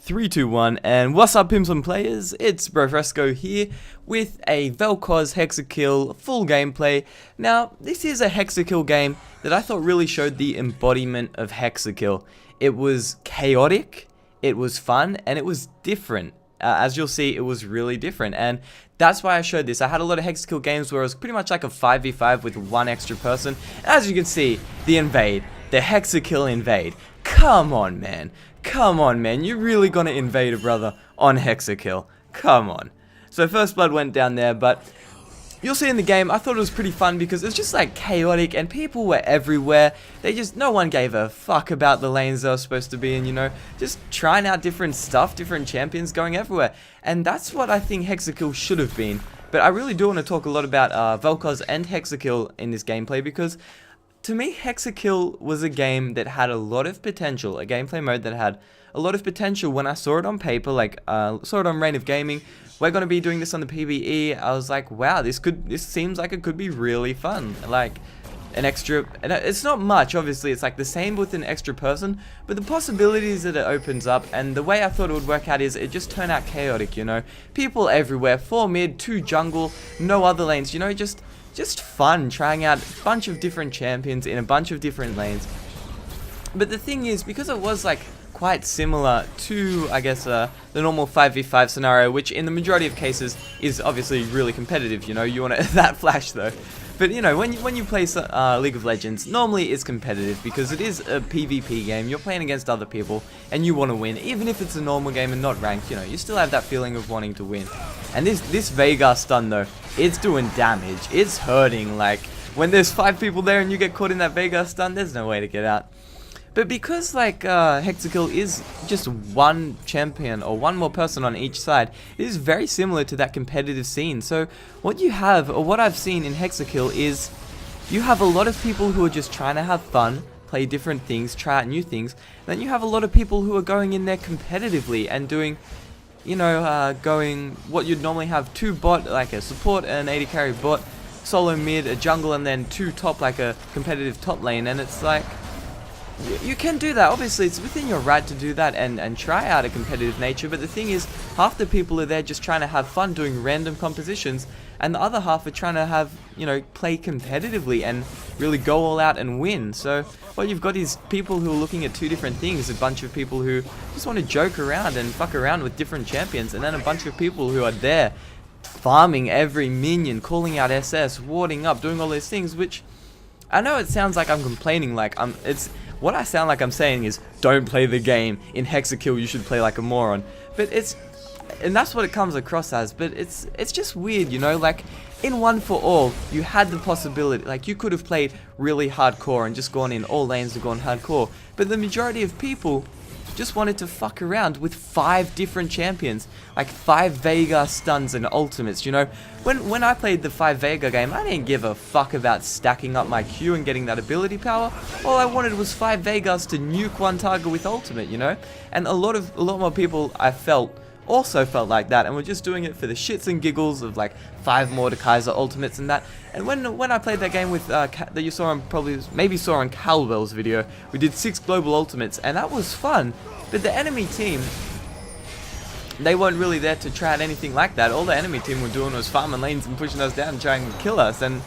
3, 2, 1, and what's up, pimps and players? It's Fresco here with a Vel'koz Hexakill full gameplay. Now, this is a Hexakill game that I thought really showed the embodiment of Hexakill. It was chaotic, it was fun, and it was different. As you'll see, it was really different, and that's why I showed this. I had a lot of Hexakill games where it was pretty much like a 5v5 with one extra person. As you can see, the Hexakill invade. Come on, man. Come on, man. You're really gonna invade a brother on Hexakill. Come on. So first blood went down there, but you'll see in the game, I thought it was pretty fun because it's just like chaotic and people were everywhere. No one gave a fuck about the lanes they were supposed to be in, you know, just trying out different stuff, different champions going everywhere. And that's what I think Hexakill should have been. But I really do want to talk a lot about Vel'koz and Hexakill in this gameplay because to me, Hexakill was a game that had a lot of potential, a gameplay mode that had a lot of potential when I saw it on paper, like saw it on Reign of Gaming. We're going to be doing this on the PvE. I was like, wow, this seems like it could be really fun. Like an extra, and it's not much, obviously, it's like the same with an extra person, but the possibilities that it opens up and the way I thought it would work out is it just turned out chaotic, you know. People everywhere, 4 mid, 2 jungle, no other lanes, you know, just fun, trying out a bunch of different champions in a bunch of different lanes. But the thing is, because it was like quite similar to, I guess, the normal 5v5 scenario, which in the majority of cases is obviously really competitive, you know, you want to that flash though. But you know, when you play League of Legends, normally it's competitive because it is a PvP game. You're playing against other people and you want to win, even if it's a normal game and not ranked. You know, you still have that feeling of wanting to win. And this Veigar stun though, it's doing damage. It's hurting. Like when there's 5 people there and you get caught in that Veigar stun, there's no way to get out. But because like Hexakill is just one champion or one more person on each side, it is very similar to that competitive scene. So what you have, or what I've seen in Hexakill, is you have a lot of people who are just trying to have fun, play different things, try out new things. Then you have a lot of people who are going in there competitively and doing, you know, going what you'd normally have 2 bot, like a support and an AD carry bot, solo mid, a jungle, and then 2 top, like a competitive top lane. And it's like, you can do that, obviously it's within your right to do that and try out a competitive nature, but the thing is, half the people are there just trying to have fun doing random compositions, and the other half are trying to have, you know, play competitively and really go all out and win. So what you've got is people who are looking at 2 different things, a bunch of people who just want to joke around and fuck around with different champions, and then a bunch of people who are there farming every minion, calling out SS, warding up, doing all those things, which I know it sounds like I'm complaining, like what I sound like I'm saying is, don't play the game. In Hexakill, you should play like a moron. But and that's what it comes across as. But it's just weird, you know. Like in One for All, you had the possibility, like you could have played really hardcore and just gone in all lanes and gone hardcore. But the majority of people just wanted to fuck around with 5 different champions, like 5 Veigar stuns and ultimates, you know. When I played the 5 Veigar game, I didn't give a fuck about stacking up my Q and getting that ability power. All I wanted was 5 Veigars to nuke one target with ultimate, you know. And a lot more people I felt also felt like that and were just doing it for the shits and giggles of like 5 Mordekaiser ultimates and that. And when I played that game with that you saw on maybe saw on Calwell's video, we did 6 global ultimates and that was fun. But the enemy team, they weren't really there to try out anything like that. All the enemy team were doing was farming lanes and pushing us down and trying to kill us. And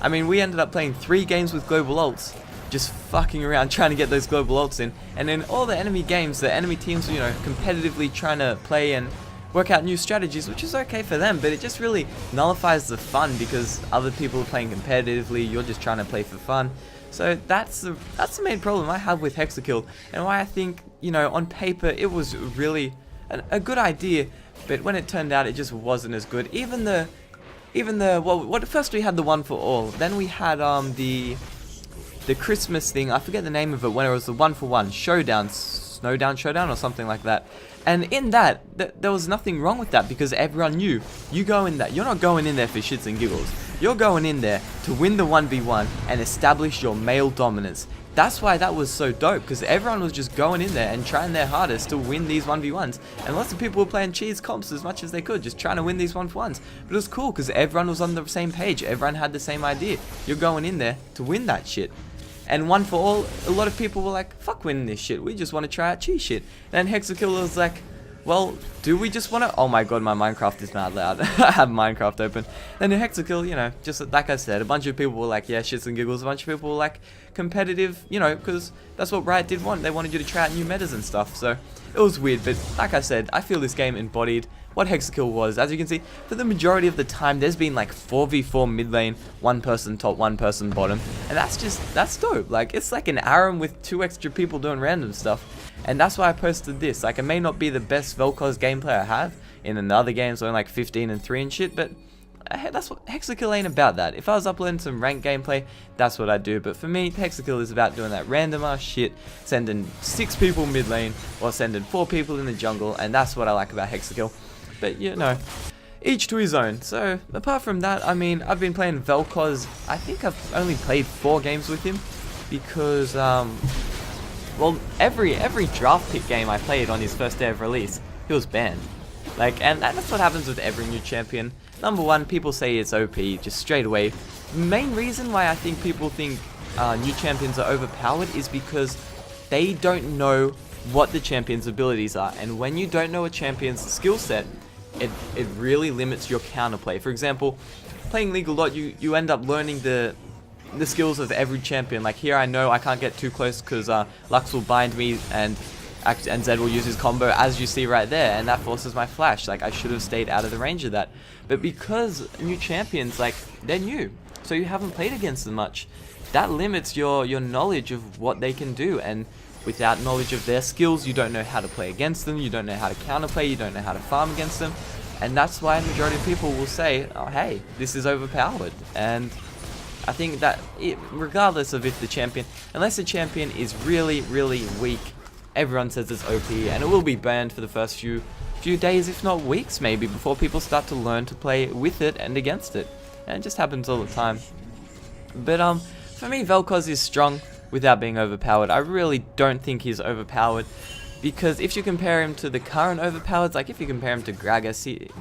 I mean, we ended up playing 3 games with global ults, just fucking around trying to get those global ults in. And in all the enemy games, the enemy teams were, you know, competitively trying to play and work out new strategies, which is okay for them, but it just really nullifies the fun because other people are playing competitively, you're just trying to play for fun. So that's the main problem I have with Hexakill, and why I think, you know, on paper it was really a good idea, but when it turned out it just wasn't as good. Even the first we had the One for All, then we had the Christmas thing, I forget the name of it, when it was the 1-for-1 showdown, Snowdown Showdown or something like that. And in that, there was nothing wrong with that because everyone knew, you go in that, you're not going in there for shits and giggles. You're going in there to win the 1v1 and establish your male dominance. That's why that was so dope, because everyone was just going in there and trying their hardest to win these 1v1s. And lots of people were playing cheese comps as much as they could, just trying to win these 1v1s. But it was cool because everyone was on the same page. Everyone had the same idea. You're going in there to win that shit. And One for All, a lot of people were like, fuck winning this shit, we just want to try out cheese shit. And Hexakill was like, well, do we just want to... Oh my god, my Minecraft is mad loud. I have Minecraft open. Then in Hexakill, you know, just like I said, a bunch of people were like, yeah, shits and giggles. A bunch of people were like, competitive, you know, because that's what Riot did want. They wanted you to try out new metas and stuff, so it was weird. But like I said, I feel this game embodied what Hexakill was. As you can see, for the majority of the time, there's been like 4v4 mid lane, one person top, one person bottom, and that's dope. Like, it's like an ARAM with 2 extra people doing random stuff. And that's why I posted this. Like, it may not be the best Vel'koz gameplay I have. In another games, only like 15 and 3 and shit, but that's what Hexakill ain't about. That if I was uploading some ranked gameplay, that's what I'd do. But for me, Hexakill is about doing that random ass shit, sending 6 people mid lane or sending 4 people in the jungle, and that's what I like about Hexakill. But you know, each to his own. So apart from that, I mean, I've been playing Vel'koz. I think I've only played 4 games with him because well, every draft pick game I played on his first day of release, he was banned. Like, and that's what happens with every new champion. Number one, people say it's OP just straight away. The main reason why I think people think new champions are overpowered is because they don't know what the champion's abilities are. And when you don't know a champion's skill set, it really limits your counterplay. For example, playing League a lot, you end up learning the skills of every champion. Like here, I know I can't get too close because Lux will bind me and Zed will use his combo, as you see right there, and that forces my flash. Like, I should have stayed out of the range of that. But because new champions, like, they're new, so you haven't played against them much, that limits your knowledge of what they can do. And without knowledge of their skills, you don't know how to play against them, you don't know how to counterplay, you don't know how to farm against them. And that's why the majority of people will say, oh hey, this is overpowered. And I think that regardless of if the champion, unless the champion is really, really weak, everyone says it's OP, and it will be banned for the first few days, if not weeks maybe, before people start to learn to play with it and against it. And it just happens all the time. But for me, Vel'koz is strong without being overpowered. I really don't think he's overpowered, because if you compare him to the current overpowered, like if you compare him to Gragas,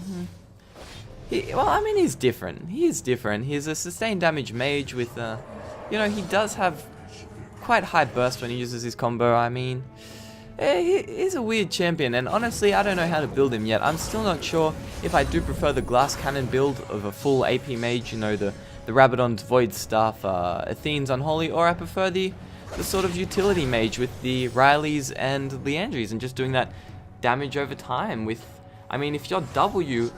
well, I mean, he's different. He is different. He's a sustained damage mage with, you know, he does have quite high burst when he uses his combo. I mean, he's a weird champion, and honestly, I don't know how to build him yet. I'm still not sure if I do prefer the glass cannon build of a full AP mage, you know, the Rabadon's Void Staff, Athene's Unholy, or I prefer the sort of utility mage with the Rileys and Leandries, and just doing that damage over time with, I mean, if your W,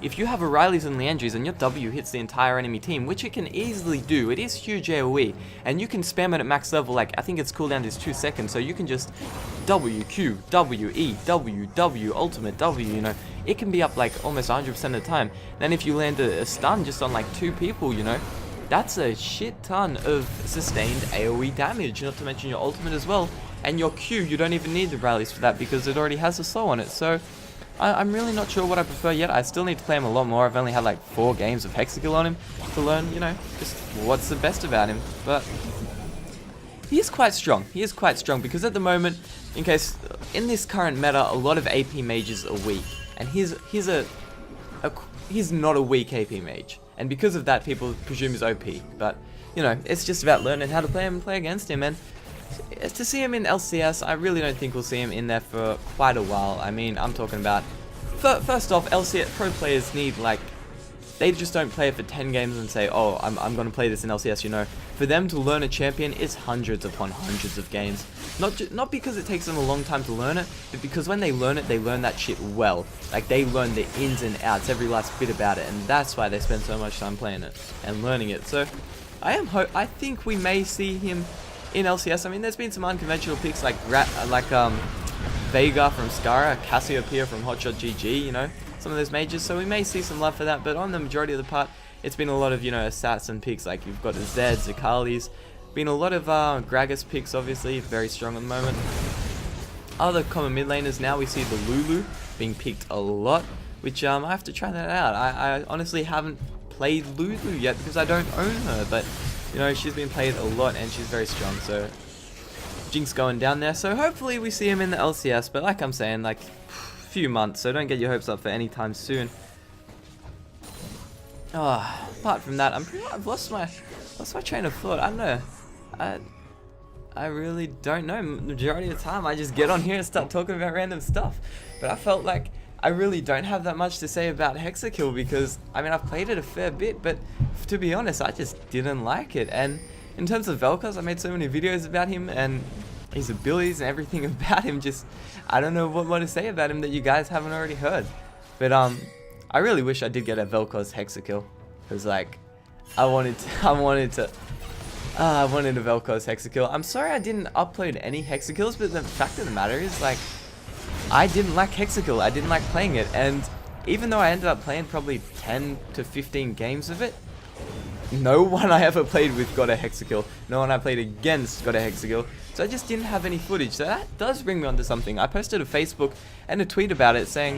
if you have a Rileys and Leandries and your W hits the entire enemy team, which it can easily do, it is huge AoE, and you can spam it at max level. Like, I think its cooldown is 2 seconds, so you can just W, Q, W, E, W, W, ultimate W, you know, it can be up like almost 100% of the time. Then if you land a stun just on like 2 people, you know, that's a shit ton of sustained AoE damage, not to mention your ultimate as well. And your Q, you don't even need the Rileys for that because it already has a slow on it. So I'm really not sure what I prefer yet. I still need to play him a lot more. I've only had like 4 games of Hexakill on him to learn, you know, just what's the best about him. But he is quite strong. He is quite strong because at the moment, in this current meta, a lot of AP mages are weak, and he's not a weak AP mage, and because of that, people presume he's OP. But you know, it's just about learning how to play him and play against him. And to see him in LCS, I really don't think we'll see him in there for quite a while. I mean, I'm talking about, first off, LCS pro players need, like, they just don't play it for 10 games and say, oh, I'm going to play this in LCS, you know. For them to learn a champion, it's hundreds upon hundreds of games. Not because it takes them a long time to learn it, but because when they learn it, they learn that shit well. Like, they learn the ins and outs, every last bit about it, and that's why they spend so much time playing it and learning it. So, I think we may see him in LCS. I mean, there's been some unconventional picks like Veigar from Skara, Cassiopeia from Hotshot GG, you know, some of those mages, so we may see some love for that. But on the majority of the part, it's been a lot of, you know, assassin picks. Like, you've got the Zeds, the Kali's, been a lot of Gragas picks, obviously, very strong at the moment. Other common mid laners now, we see the Lulu being picked a lot, which I have to try that out. I honestly haven't played Lulu yet because I don't own her, but you know, she's been played a lot and she's very strong, so Jinx going down there. So hopefully we see him in the LCS, but like I'm saying, like, few months, so don't get your hopes up for any time soon. Apart from that, I've lost my train of thought. I don't know. I really don't know. Majority of the time I just get on here and start talking about random stuff. But I felt like I really don't have that much to say about Hexakill because, I mean, I've played it a fair bit, but to be honest, I just didn't like it. And in terms of Vel'koz, I made so many videos about him and his abilities and everything about him. Just, I don't know what more to say about him that you guys haven't already heard. But I really wish I did get a Vel'koz Hexakill, because like, I wanted a Vel'koz Hexakill. I'm sorry I didn't upload any Hexakills, but the fact of the matter is, like, I didn't like Hexakill. I didn't like playing it, and even though I ended up playing probably 10 to 15 games of it, no one I ever played with got a Hexakill. No one I played against got a Hexakill. So I just didn't have any footage. So that does bring me onto something. I posted a Facebook and a tweet about it saying,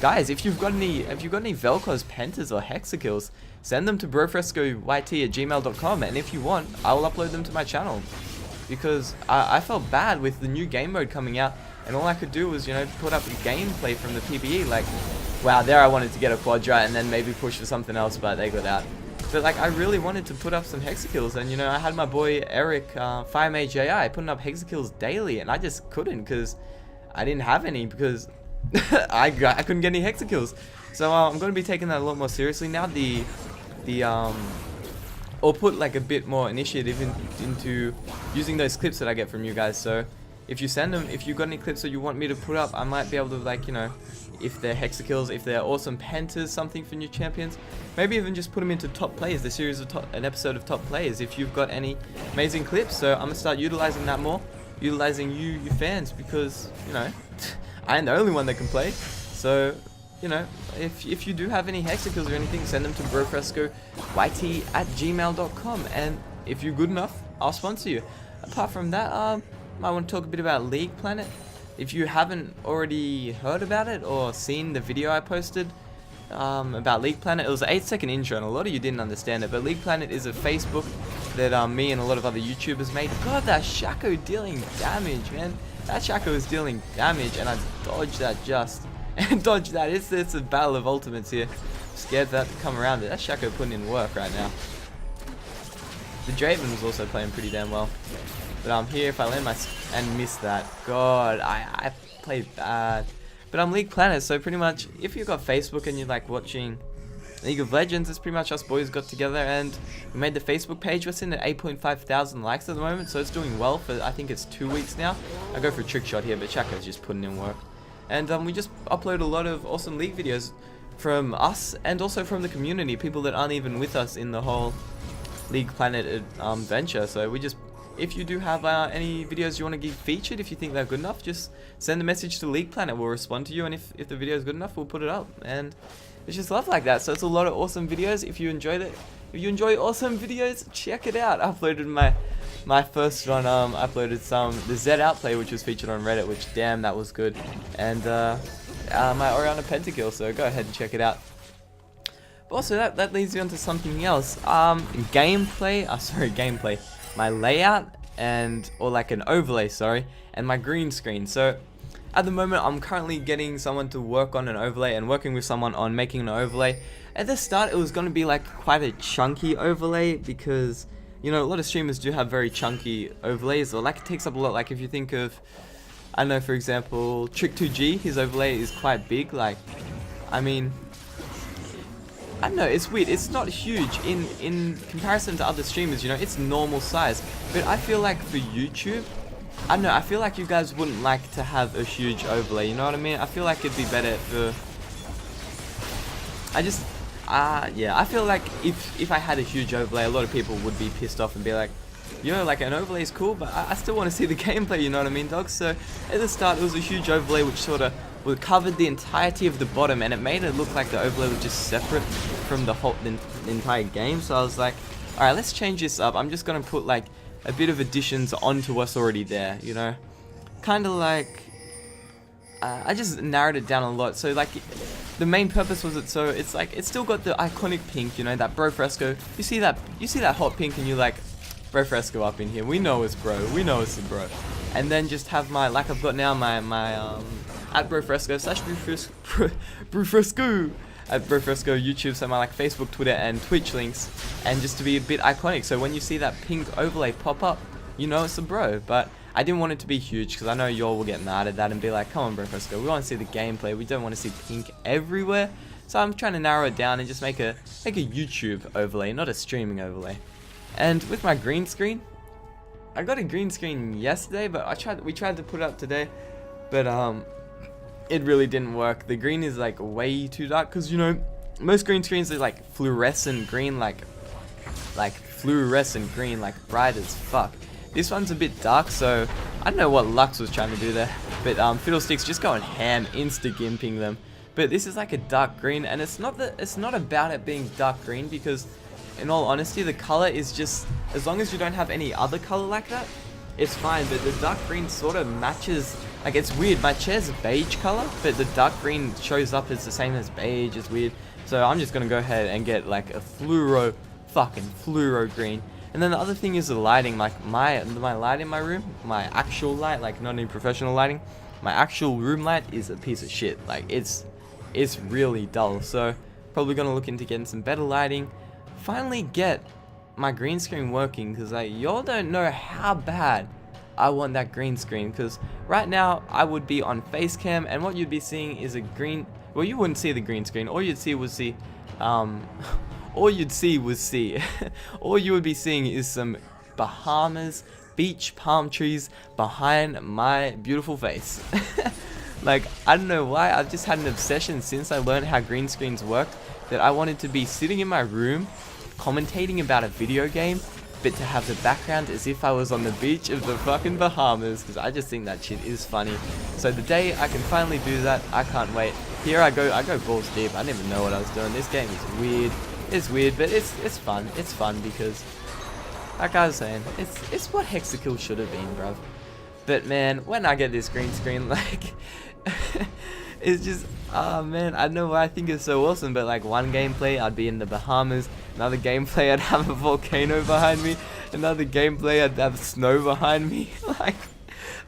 guys, if you've got any Vel'koz pentas or Hexakills, send them to brofrescoyt@gmail.com, and if you want, I'll upload them to my channel. Because I felt bad with the new game mode coming out, and all I could do was, you know, put up gameplay from the PBE. Like, wow, there I wanted to get a quadra and then maybe push for something else, but they got out. But like, I really wanted to put up some Hexakills, and you know, I had my boy Eric, FireMageAI, putting up Hexakills daily, and I just couldn't because I didn't have any, because I couldn't get any Hexakills. So I'm going to be taking that a lot more seriously now. Or put like a bit more initiative into using those clips that I get from you guys. So if you send them, if you've got any clips that you want me to put up, I might be able to, like, you know, if they're Hexakills, if they're awesome pentas, something for new champions, maybe even just put them into top plays, the series of an episode of top players, if you've got any amazing clips. So I'm gonna start utilizing that more, utilizing you fans, because, you know, I ain't the only one that can play. So, you know, if you do have any Hexakills or anything, send them to brofrescoyt@gmail.com, and if you're good enough, I'll sponsor you. Apart from that, I want to talk a bit about League Planet. If you haven't already heard about it or seen the video I posted about League Planet, it was an 8-second intro, and a lot of you didn't understand it, but League Planet is a Facebook that me and a lot of other YouTubers made. God, that Shaco dealing damage, man. That Shaco is dealing damage, and I dodged that just. And dodged that. It's a battle of ultimates here. Scared for that to come around it. That Shaco putting in work right now. The Draven was also playing pretty damn well. But I'm here, if I land and miss that. God, I played bad. But I'm League Planet, so pretty much, if you've got Facebook and you're like watching League of Legends, it's pretty much us boys got together and we made the Facebook page. We're sitting at 8.5 thousand likes at the moment, so it's doing well for, I think it's 2 weeks now. I go for a trick shot here, but Chaco's just putting in work. And we just upload a lot of awesome League videos from us and also from the community, people that aren't even with us in the whole League Planet venture. So we just, if you do have any videos you want to get featured, if you think they're good enough, just send a message to League Planet. We'll respond to you, and if the video is good enough, we'll put it up. And it's just love like that. So it's a lot of awesome videos. If you enjoyed it, if you enjoy awesome videos, check it out. I uploaded my first one. I uploaded the Z Outplay, which was featured on Reddit, which damn, that was good. And my Oynanır pentakill. So go ahead and check it out. But also that leads me on to something else. Gameplay. My layout or like an overlay, sorry, and my green screen. So at the moment I'm currently getting someone to work on an overlay and working with someone on making an overlay. At the start it was going to be like quite a chunky overlay, because, you know, a lot of streamers do have very chunky overlays, or like it takes up a lot. Like if you think of, I don't know, for example, Trick2G, his overlay is quite big. Like, I mean, I don't know, it's weird, it's not huge in comparison to other streamers, you know, it's normal size. But I feel like for YouTube, I don't know, I feel like you guys wouldn't like to have a huge overlay, you know what I mean? I feel like it'd be better for, yeah, I feel like if I had a huge overlay, a lot of people would be pissed off and be like, yo, like an overlay is cool, but I still want to see the gameplay, you know what I mean, dog? So at the start it was a huge overlay which sort of covered the entirety of the bottom, and it made it look like the overlay was just separate from the entire game. So I was like, alright, let's change this up. I'm just going to put like a bit of additions onto what's already there, you know? Kind of like, I just narrowed it down a lot. So like, the main purpose was so it's like, it's still got the iconic pink, you know, that bro fresco. You see that hot pink and you're like, bro fresco up in here. We know it's bro. We know it's the bro. And then just have my, like I've got now my at brofresco / brofresco at brofresco YouTube, so my like Facebook, Twitter and Twitch links, and just to be a bit iconic. So when you see that pink overlay pop up, you know it's a bro. But I didn't want it to be huge because I know y'all will get mad at that and be like, come on bro, let's go. We want to see the gameplay. We don't want to see pink everywhere. So I'm trying to narrow it down and just make a YouTube overlay, not a streaming overlay. And with my green screen, I got a green screen yesterday, but we tried to put it up today, but it really didn't work. The green is like way too dark because, you know, most green screens are like fluorescent green, like fluorescent green, like bright as fuck. This one's a bit dark, so I don't know what Lux was trying to do there, but Fiddlesticks just going ham, insta-gimping them. But this is like a dark green, and it's not about it being dark green, because in all honesty, the color is just, as long as you don't have any other color like that, it's fine. But the dark green sort of matches, like, it's weird. My chair's a beige color, but the dark green shows up as the same as beige. It's weird. So I'm just gonna go ahead and get like a fluoro green. And then the other thing is the lighting. Like my light in my room, my actual light, like not any professional lighting, my actual room light is a piece of shit. Like it's really dull. So probably gonna look into getting some better lighting. Finally get my green screen working, because like y'all don't know how bad I want that green screen. Because right now I would be on face cam, and what you'd be seeing is a green. Well, you wouldn't see the green screen. All you'd see was all you would be seeing is some Bahamas beach palm trees behind my beautiful face. Like, I don't know why, I've just had an obsession since I learned how green screens worked, that I wanted to be sitting in my room commentating about a video game, but to have the background as if I was on the beach of the fucking Bahamas, because I just think that shit is funny. So the day I can finally do that, I can't wait. Here I go balls deep. I didn't even know what I was doing. This game is weird. It's weird, but it's fun. It's fun because, like I was saying, it's what Hexakill should have been, bruv. But man, when I get this green screen, like, it's just, oh man, I don't know why I think it's so awesome, but like one gameplay I'd be in the Bahamas, another gameplay I'd have a volcano behind me, another gameplay I'd have snow behind me,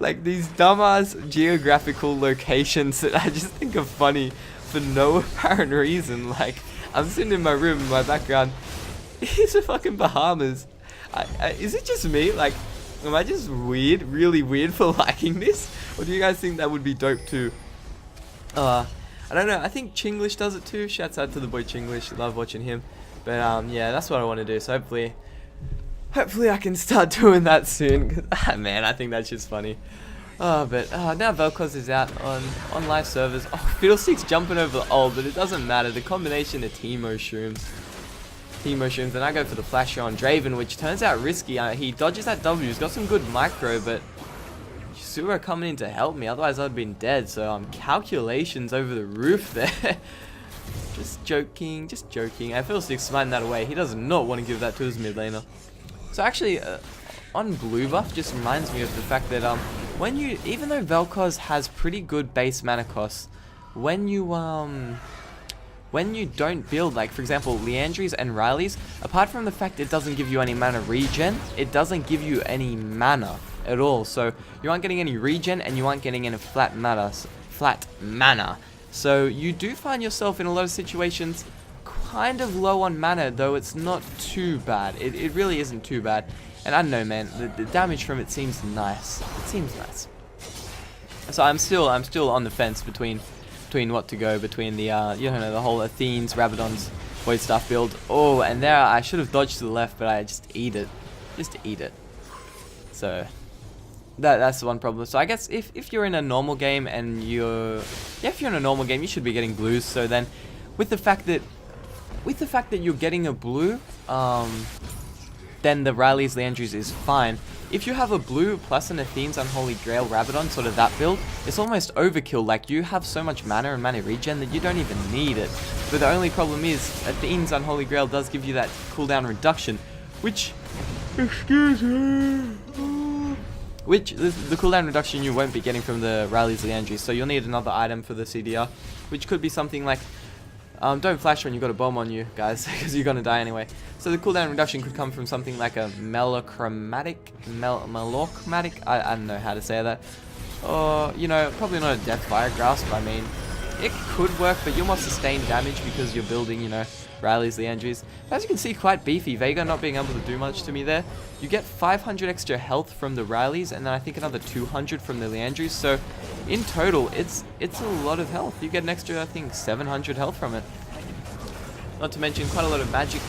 like these dumbass geographical locations that I just think are funny for no apparent reason. Like, I'm sitting in my room in my background is a fucking Bahamas. Is it just me? Like, am I just weird, really weird for liking this? Or do you guys think that would be dope too? I don't know. I think Chinglish does it too. Shouts out to the boy Chinglish. Love watching him. But yeah, that's what I want to do. So hopefully I can start doing that soon. Man, I think that shit's funny. But now Vel'koz is out on live servers. Oh, Fiddlesticks jumping over the ult, but it doesn't matter. The combination of Teemo shrooms, and I go for the flasher on Draven, which turns out risky. He dodges that W. He's got some good micro, but Sura coming in to help me. Otherwise, I'd been dead. So calculations over the roof there. Just joking. Fiddlesticks smiting that away. He does not want to give that to his mid laner. So actually, on blue buff, just reminds me of the fact that even though Vel'koz has pretty good base mana costs, when you don't build, like for example Leandry's and Riley's, apart from the fact it doesn't give you any mana regen, it doesn't give you any mana at all. So you aren't getting any regen and you aren't getting any flat mana. So you do find yourself in a lot of situations kind of low on mana, though it's not too bad. It really isn't too bad. And I don't know, man, the damage from it seems nice. It seems nice. So I'm still on the fence between what to go, between the you know, the whole Athene's, Rabadon's void staff build. Oh, and there I should have dodged to the left, but I just eat it. So that's the one problem. So I guess if you're in a normal game and if you're in a normal game, you should be getting blues. So then with the fact that you're getting a blue, then the Riley's Leandry's is fine. If you have a blue plus an Athene's Unholy Grail Rabadon, sort of that build, it's almost overkill. Like, you have so much mana and mana regen that you don't even need it. But the only problem is, Athene's Unholy Grail does give you that cooldown reduction, which, excuse me, the cooldown reduction you won't be getting from the Riley's Leandry's. So you'll need another item for the CDR, which could be something like, don't flash when you've got a bomb on you, guys, because you're going to die anyway. So the cooldown reduction could come from something like a melochromatic, I don't know how to say that. Or, you know, probably not a Death Fire Grasp. I mean, it could work, but you're more sustained damage because you're building, you know, Riley's, Leandry's. As you can see, quite beefy. Vega not being able to do much to me there. You get 500 extra health from the Rileys, and then I think another 200 from the Leandrys. So in total, it's a lot of health. You get an extra, I think, 700 health from it. Not to mention quite a lot of magic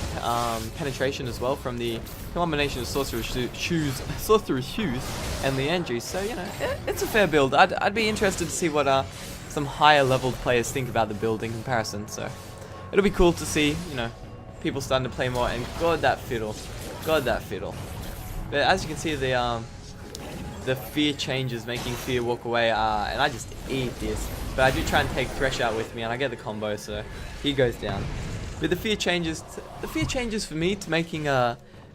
penetration as well from the combination of Sorcerer's Shoes and Leandry. So, you know, it's a fair build. I'd be interested to see what some higher leveled players think about the build in comparison. So it'll be cool to see, you know, people starting to play more. And God, that fiddle. But as you can see, the fear changes, making fear walk away, and I just eat this. But I do try and take Thresh out with me, and I get the combo, so he goes down. But the fear changes for me to making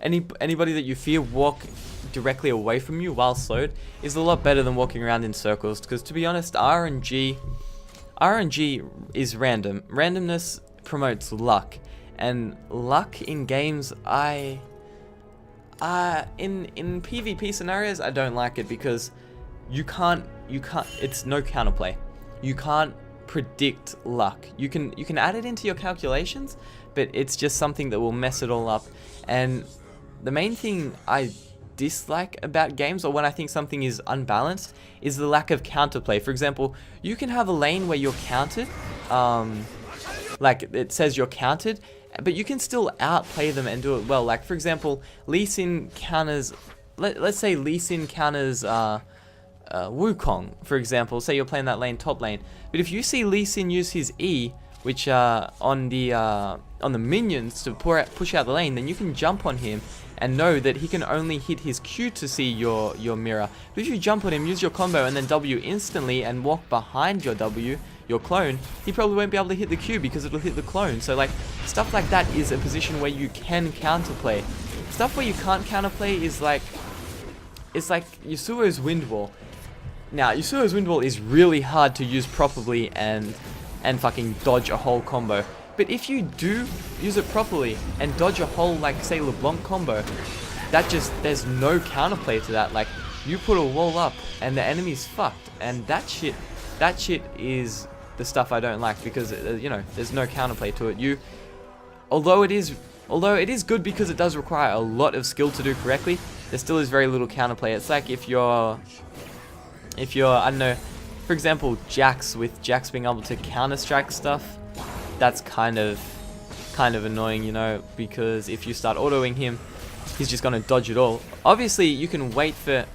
anybody that you fear walk directly away from you while slowed is a lot better than walking around in circles. Because to be honest, RNG is random. Randomness promotes luck, and luck in games, in PvP scenarios, I don't like it because you can't. It's no counterplay. You can't predict luck. You can add it into your calculations, but it's just something that will mess it all up. And the main thing I dislike about games, or when I think something is unbalanced, is the lack of counterplay. For example, you can have a lane where you're countered, like it says you're countered, but you can still outplay them and do it well. Like for example, Lee Sin counters, let's say Lee Sin counters Wukong, for example. Say you're playing that lane, top lane, but if you see Lee Sin use his E, which on the minions to push out the lane, then you can jump on him and know that he can only hit his Q to see your mirror. But if you jump on him, use your combo, and then W instantly and walk behind your W, your clone, he probably won't be able to hit the Q because it'll hit the clone. So like stuff like that is a position where you can counterplay. Stuff where you can't counterplay is like, it's like Yasuo's Wind Wall. Now Yasuo's Wind Wall is really hard to use properly and fucking dodge a whole combo. But if you do use it properly and dodge a whole, like say LeBlanc combo, there's no counterplay to that. Like you put a wall up and the enemy's fucked, and that shit is the stuff I don't like, because you know, there's no counterplay to it. Although it is good because it does require a lot of skill to do correctly, there still is very little counterplay. It's like if you're I don't know, for example, Jax, with Jax being able to counter strike stuff, that's kind of annoying, you know, because if you start autoing him, he's just gonna dodge it all. Obviously, you can wait for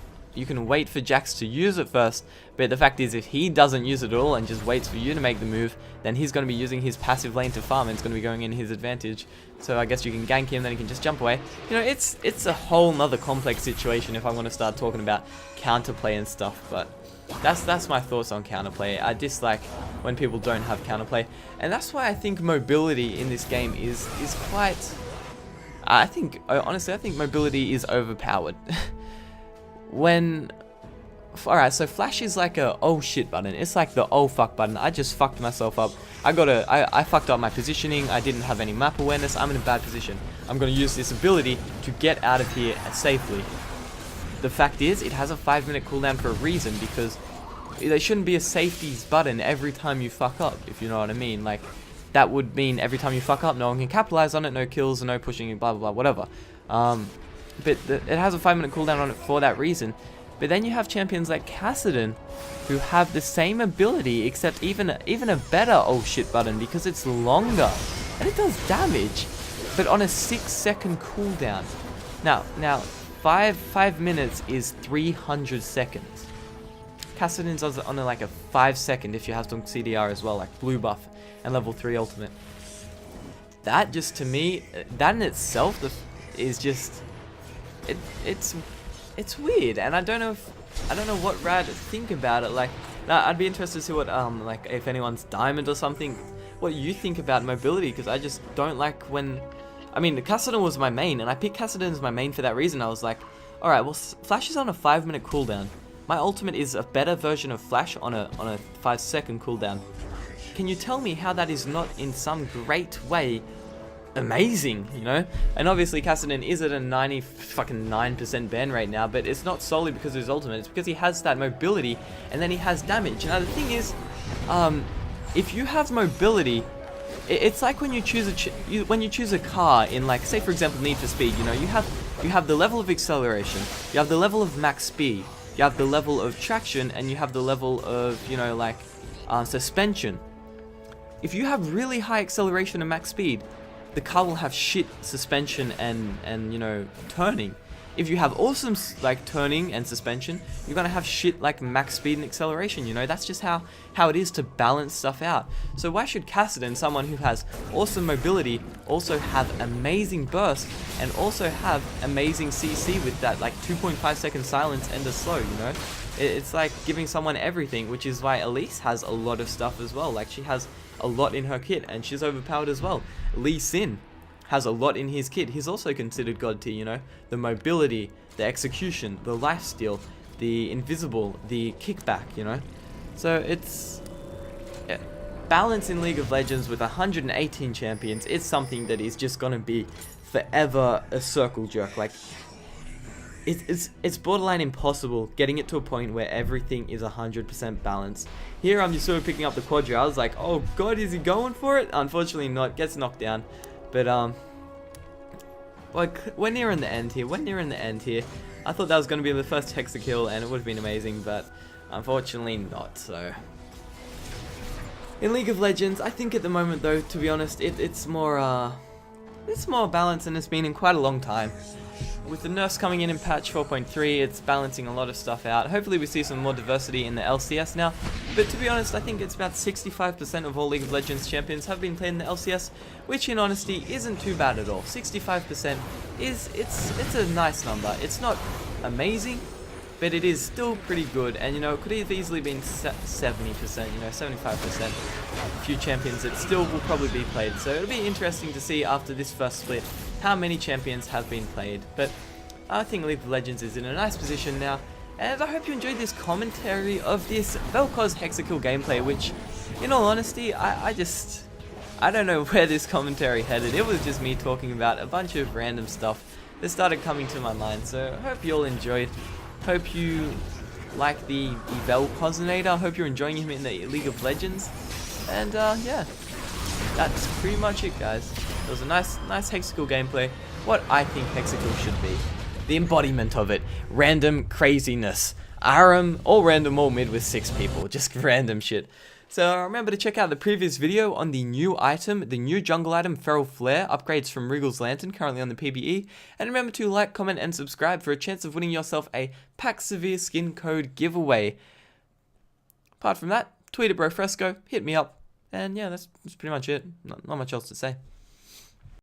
Jax to use it first, but the fact is, if he doesn't use it at all and just waits for you to make the move, then he's gonna be using his passive lane to farm, and it's gonna be going in his advantage. So I guess you can gank him, then he can just jump away. You know, it's a whole nother complex situation if I want to start talking about counterplay and stuff, but that's my thoughts on counterplay. I dislike when people don't have counterplay, and that's why I think mobility in this game is quite. Honestly, I think mobility is overpowered. Alright, so flash is like a oh shit button. It's like the oh fuck button. I just fucked myself up. I fucked up my positioning. I didn't have any map awareness. I'm in a bad position. I'm gonna use this ability to get out of here safely. The fact is, it has a 5-minute cooldown for a reason, because there shouldn't be a safeties button every time you fuck up, if you know what I mean. Like, that would mean every time you fuck up, no one can capitalize on it, no kills, no pushing, blah, blah, blah, whatever. But it has a 5-minute cooldown on it for that reason. But then you have champions like Kassadin, who have the same ability, except even a better oh shit button, because it's longer, and it does damage, but on a 6-second cooldown. Now, 5 minutes is 300 seconds. Kassadin's on like a 5-second if you have some CDR as well, like blue buff and level 3 ultimate. That just, to me, that in itself is just, it's weird, and I don't know what Rad think about it. Like, now I'd be interested to see what like if anyone's Diamond or something, what you think about mobility, because I just don't like when. I mean, Kassadin was my main, and I picked Kassadin as my main for that reason. I was like, alright, well, Flash is on a 5-minute cooldown. My ultimate is a better version of Flash on a 5-second cooldown. Can you tell me how that is not in some great way amazing, you know? And obviously Kassadin is at a 99% ban rate now, but it's not solely because of his ultimate, it's because he has that mobility, and then he has damage. Now the thing is, if you have mobility, it's like when you choose when you choose a car in, like, say for example Need for Speed. You know, you have the level of acceleration, you have the level of max speed, you have the level of traction, and you have the level of, you know, like suspension. If you have really high acceleration and max speed, the car will have shit suspension and you know, turning. If you have awesome like turning and suspension, you're gonna have shit like max speed and acceleration. You know, that's just how it is to balance stuff out. So why should Kassadin, someone who has awesome mobility, also have amazing burst and also have amazing CC with that like 2.5 second silence and a slow? You know, it's like giving someone everything, which is why Elise has a lot of stuff as well. Like, she has a lot in her kit and she's overpowered as well. Lee Sin has a lot in his kit. He's also considered god tier, you know. The mobility, the execution, the lifesteal, the invisible, the kickback, you know. So it's balance in League of Legends with 118 champions. It's something that is just gonna be forever a circle jerk. Like, it's borderline impossible getting it to a point where everything is 100% balanced. Here I'm just sort of picking up the Quadra. I was like, oh god, is he going for it? Unfortunately not. Gets knocked down. But like, we're nearing the end here. I thought that was going to be the first Hexakill and it would have been amazing, but unfortunately not. So in League of Legends, I think at the moment though, to be honest, it's more balanced than it's been in quite a long time. With the nerfs coming in patch 4.3, it's balancing a lot of stuff out. Hopefully we see some more diversity in the LCS now. But to be honest, I think it's about 65% of all League of Legends champions have been played in the LCS, which in honesty isn't too bad at all. 65% it's a nice number. It's not amazing, but it is still pretty good. And you know, it could have easily been 70%, you know, 75%. A few champions that still will probably be played. So it'll be interesting to see after this first split how many champions have been played. But I think League of Legends is in a nice position now, and I hope you enjoyed this commentary of this Vel'koz Hexakill gameplay, which, in all honesty, I don't know where this commentary headed. It was just me talking about a bunch of random stuff that started coming to my mind. So I hope you all enjoyed. Hope you like the Vel'kozonator. Hope you're enjoying him in the League of Legends. And yeah, that's pretty much it, guys. It was a nice Hexakill gameplay. What I think Hexakill should be. The embodiment of it. Random craziness. ARAM, all random, all mid with 6 people. Just random shit. So remember to check out the previous video on the new item, the new jungle item, Feral Flare, upgrades from Regal's Lantern, currently on the PBE. And remember to like, comment, and subscribe for a chance of winning yourself a Pack Severe skin code giveaway. Apart from that, tweet at BroFresco, hit me up. And yeah, that's pretty much it. Not much else to say.